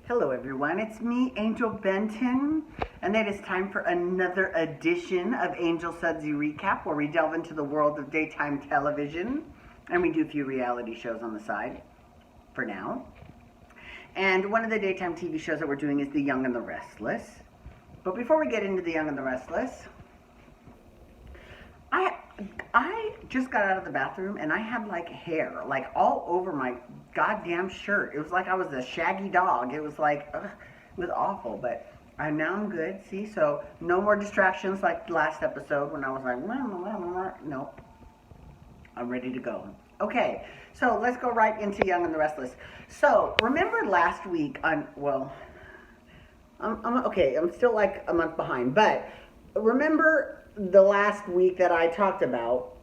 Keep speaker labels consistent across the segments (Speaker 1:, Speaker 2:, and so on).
Speaker 1: Hello everyone, it's me, Angel Benton, and it is time for another edition of Angel Sudsy Recap, where we delve into the world of daytime television, and we do a few reality shows on the side, for now. And one of the daytime TV shows that we're doing is The Young and the Restless. But before we get into The Young and the Restless, I just got out of the bathroom and I had like hair, like all over my goddamn shirt. It was like I was a shaggy dog. It was like, ugh, it was awful, but now I'm good. See, so no more distractions like last episode when I was like, no, I'm ready to go. Okay, so let's go right into Young and the Restless. So remember last week on, I'm still like a month behind, but remember the last week that I talked about,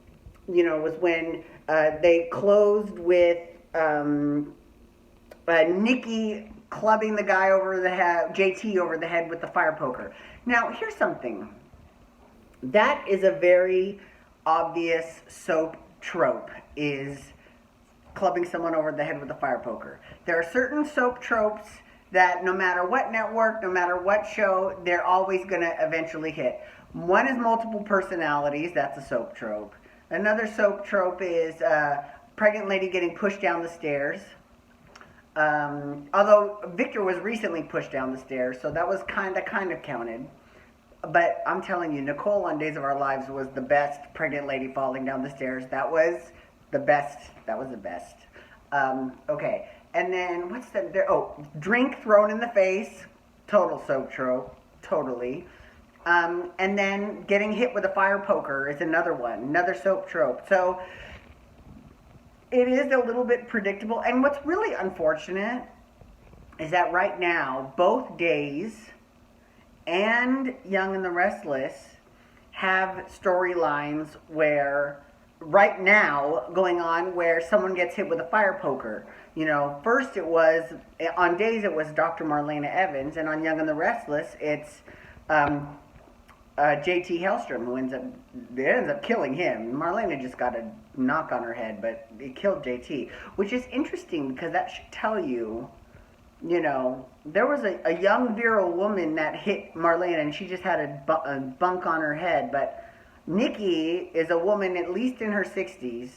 Speaker 1: was when they closed with Nikki clubbing the guy over the head, JT over the head with the fire poker. Now, here's something. That is a very obvious soap trope, is clubbing someone over the head with a fire poker. There are certain soap tropes that no matter what network, no matter what show, they're always going to eventually hit. One is multiple personalities. That's a soap trope. Another soap trope is pregnant lady getting pushed down the stairs. Although Victor was recently pushed down the stairs, so that was kind of counted. But I'm telling you, Nicole on Days of Our Lives was the best pregnant lady falling down the stairs. That was the best. Okay. And then what's the there? Oh, drink thrown in the face. Total soap trope. Totally. And then getting hit with a fire poker is another one, another soap trope. So it is a little bit predictable. And what's really unfortunate is that right now, both Days and Young and the Restless have storylines where, right now, going on where someone gets hit with a fire poker. First it was, on Days it was Dr. Marlena Evans, and on Young and the Restless, it's JT Hellstrom, who ends up killing him. Marlena just got a knock on her head, but it killed JT, which is interesting because that should tell you, there was a young virile woman that hit Marlena and she just had a bunk on her head, but Nikki is a woman at least in her 60s.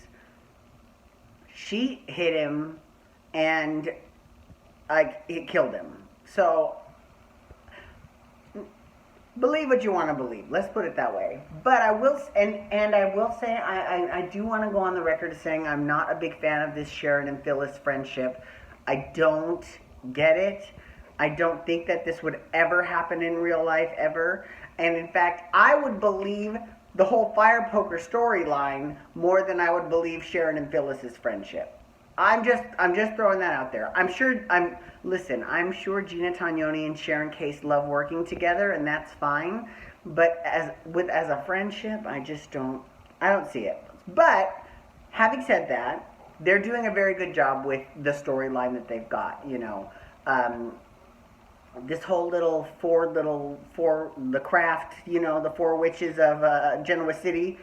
Speaker 1: She hit him and it killed him. So believe what you want to believe. Let's put it that way. But I will, and I will say, I do want to go on the record as saying I'm not a big fan of this Sharon and Phyllis friendship. I don't get it. I don't think that this would ever happen in real life, ever. And in fact, I would believe the whole fire poker storyline more than I would believe Sharon and Phyllis's friendship. I'm just throwing that out there. I'm sure Gina Tognoni and Sharon Case love working together, and that's fine. But as a friendship, I don't see it. But having said that, they're doing a very good job with the storyline that they've got. This whole four the craft, the four witches of Genoa City.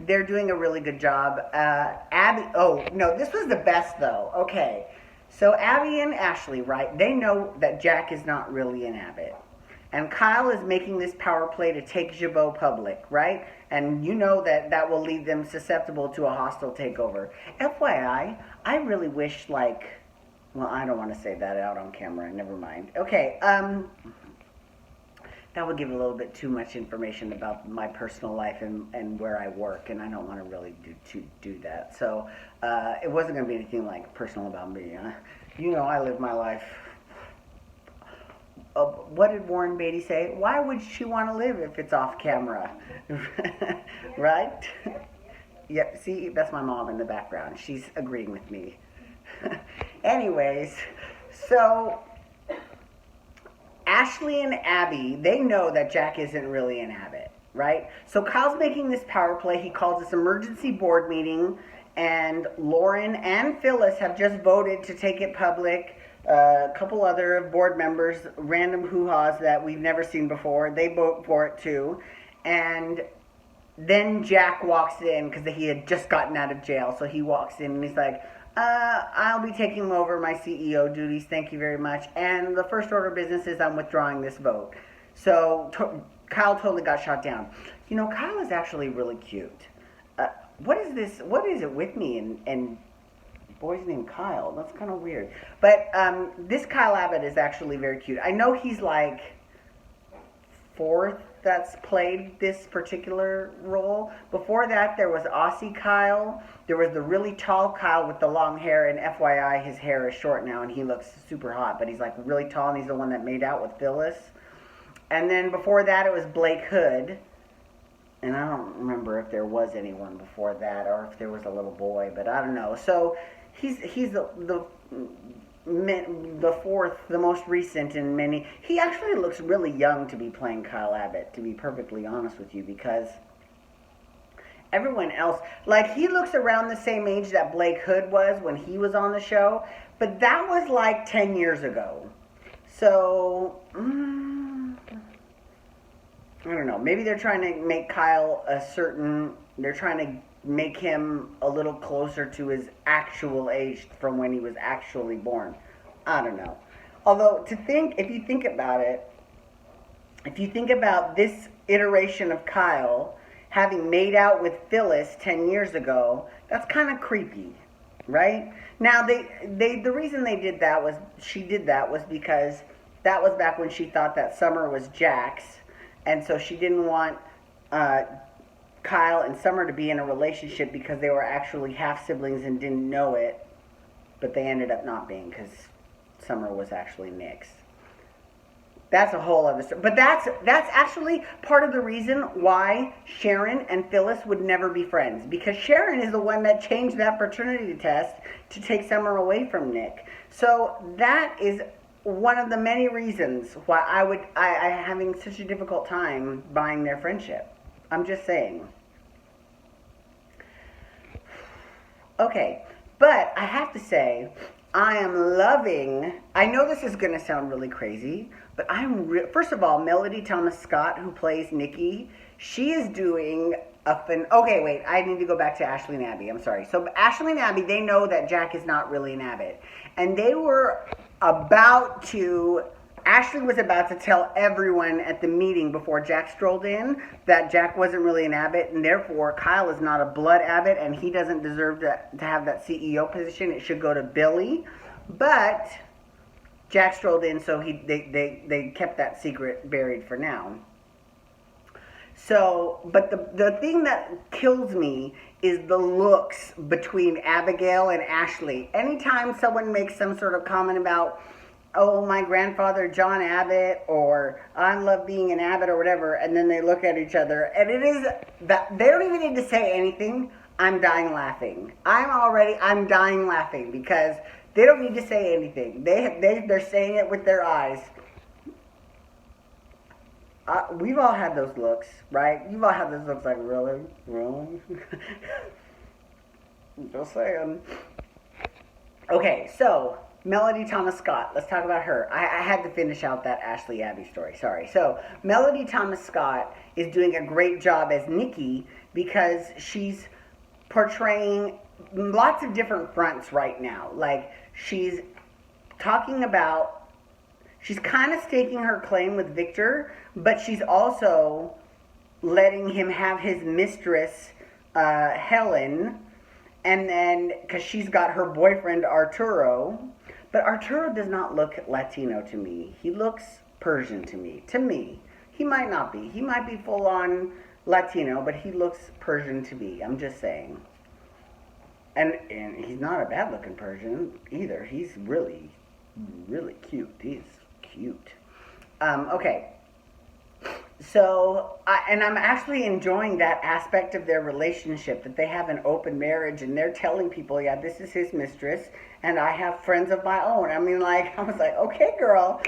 Speaker 1: They're doing a really good job. Abby, oh, no, this was the best, though. Okay, so Abby and Ashley, right, they know that Jack is not really in Abbott. And Kyle is making this power play to take Jabot public, right? And that will leave them susceptible to a hostile takeover. FYI, I really wish, I don't want to say that out on camera. Never mind. Okay, that would give a little bit too much information about my personal life and where I work, and I don't want to really do that. So it wasn't going to be anything like personal about me. I live my life. What did Warren Beatty say? Why would she want to live if it's off camera? Right? Yep, see, that's my mom in the background. She's agreeing with me. Anyways, so Ashley and Abby, they know that Jack isn't really in Abbott, right? So Kyle's making this power play. He calls this emergency board meeting, and Lauren and Phyllis have just voted to take it public. A couple other board members, random hoo-haws that we've never seen before, they vote for it too. And then Jack walks in because he had just gotten out of jail. So he walks in and he's like, I'll be taking over my CEO duties. Thank you very much. And the first order of business is I'm withdrawing this vote. So Kyle totally got shot down. You know, Kyle is actually really cute. What is this? What is it with me and boy's named Kyle? That's kind of weird. But this Kyle Abbott is actually very cute. I know he's like fourth that's played this particular role. Before that, there was Aussie Kyle. There was the really tall Kyle with the long hair, and FYI, his hair is short now, and he looks super hot, but he's like really tall, and he's the one that made out with Phyllis. And then before that, it was Blake Hood, and I don't remember if there was anyone before that, or if there was a little boy, but I don't know. So he's the fourth, the most recent in many. He actually looks really young to be playing Kyle Abbott, to be perfectly honest with you, because everyone else, like, he looks around the same age that Blake Hood was when he was on the show, but that was like 10 years ago. So, I don't know. Maybe they're trying to make Kyle they're trying to make him a little closer to his actual age from when he was actually born. I don't know. Although, if you think about this iteration of Kyle having made out with Phyllis 10 years ago, that's kind of creepy, right? Now, the reason she did that was because that was back when she thought that Summer was Jack's, and so she didn't want Kyle and Summer to be in a relationship because they were actually half-siblings and didn't know it, but they ended up not being because Summer was actually Nick's. That's a whole other story. But that's actually part of the reason why Sharon and Phyllis would never be friends, because Sharon is the one that changed that paternity test to take Summer away from Nick. So that is one of the many reasons why I'm having such a difficult time buying their friendship. I'm just saying. Okay, but I have to say, I am loving, I know this is going to sound really crazy, but first of all, Melody Thomas Scott, who plays Nikki, she is doing okay, wait, I need to go back to Ashley and Abby, I'm sorry. So Ashley and Abby, they know that Jack is not really an Abbott, and they were Ashley was about to tell everyone at the meeting before Jack strolled in that Jack wasn't really an Abbott, and therefore Kyle is not a blood Abbott, and he doesn't deserve to have that CEO position. It should go to Billy. But Jack strolled in, so they kept that secret buried for now. So, but the thing that kills me is the looks between Abigail and Ashley. Anytime someone makes some sort of comment about, oh, my grandfather John Abbott, or I love being an Abbott, or whatever, and then they look at each other, and it is that they don't even need to say anything. I'm dying laughing. I'm dying laughing because they don't need to say anything. They're saying it with their eyes. We've all had those looks, right? You've all had those looks like, really? Really? Just saying. Okay, so Melody Thomas Scott. Let's talk about her. I had to finish out that Ashley Abby story. Sorry. So Melody Thomas Scott is doing a great job as Nikki because she's portraying lots of different fronts right now. Like, she's talking about, she's kind of staking her claim with Victor, but she's also letting him have his mistress, Helen, and then, because she's got her boyfriend, Arturo. But Arturo does not look Latino to me. He looks Persian to me. To me. He might not be. He might be full-on Latino, but he looks Persian to me. I'm just saying. And he's not a bad-looking Persian either. He's really, really cute. He's cute. Okay. So, I'm actually enjoying that aspect of their relationship, that they have an open marriage, and they're telling people, yeah, this is his mistress, and I have friends of my own. I mean, like, I was like, okay, girl,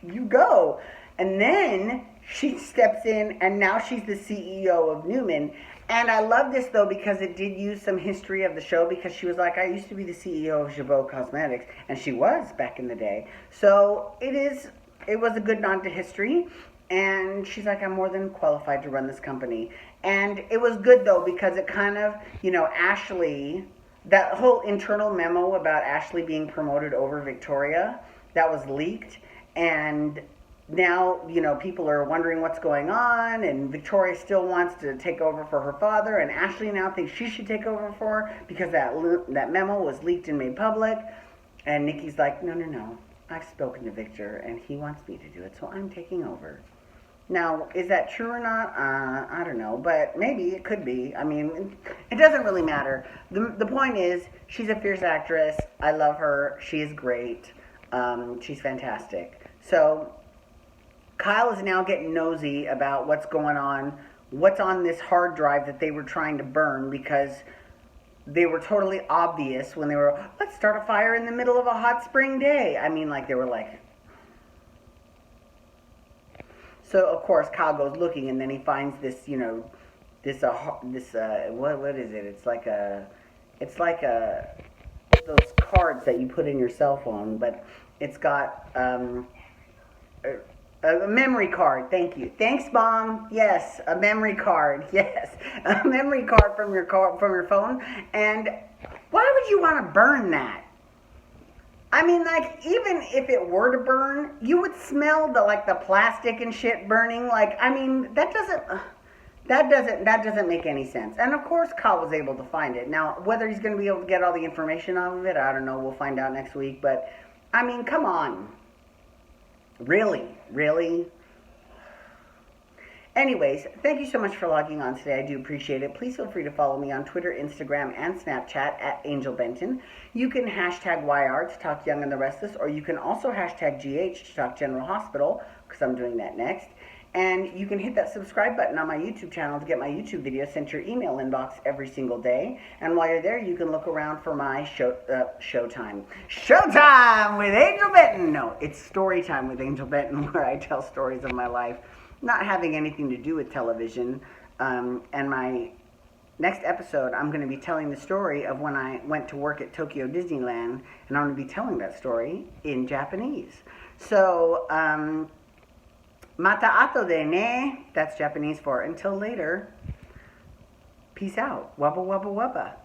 Speaker 1: you go. And then she steps in, and now she's the CEO of Newman. And I love this, though, because it did use some history of the show, because she was like, I used to be the CEO of Jabot Cosmetics, and she was back in the day. So it was a good nod to history. And she's like, I'm more than qualified to run this company. And it was good though, because it kind of, Ashley, that whole internal memo about Ashley being promoted over Victoria, that was leaked. And now, people are wondering what's going on, and Victoria still wants to take over for her father, and Ashley now thinks she should take over for her because that memo was leaked and made public. And Nikki's like, no, no, no. I've spoken to Victor, and he wants me to do it, so I'm taking over. Now, is that true or not? I don't know, but maybe it could be. I mean, it doesn't really matter. The point is, she's a fierce actress. I love her. She is great. She's fantastic. So, Kyle is now getting nosy about what's going on, what's on this hard drive that they were trying to burn, because they were totally obvious when they were, let's start a fire in the middle of a hot spring day. I mean, like, they were like... So, of course, Kyle goes looking, and then he finds this, what is it? It's like those cards that you put in your cell phone, but it's got a memory card. Thank you. Thanks, Mom. Yes, a memory card. Yes, a memory card from your phone. And why would you want to burn that? I mean, like, even if it were to burn, you would smell the plastic and shit burning. Like, I mean, that doesn't make any sense. And of course, Kyle was able to find it. Now, whether he's going to be able to get all the information out of it, I don't know. We'll find out next week. But I mean, come on, really. Anyways, thank you so much for logging on today. I do appreciate it. Please feel free to follow me on Twitter, Instagram, and Snapchat at Angel Benton. You can hashtag YR to talk Young and the Restless, or you can also hashtag GH to talk General Hospital, because I'm doing that next. And you can hit that subscribe button on my YouTube channel to get my YouTube videos sent to your email inbox every single day. And while you're there, you can look around for my Showtime. Showtime with Angel Benton! No, it's Story Time with Angel Benton, where I tell stories of my life, not having anything to do with television. And my next episode, I'm going to be telling the story of when I went to work at Tokyo Disneyland, and I'm going to be telling that story in Japanese. So, mata ato de ne, that's Japanese for until later. Peace out. Wubba wubba wubba.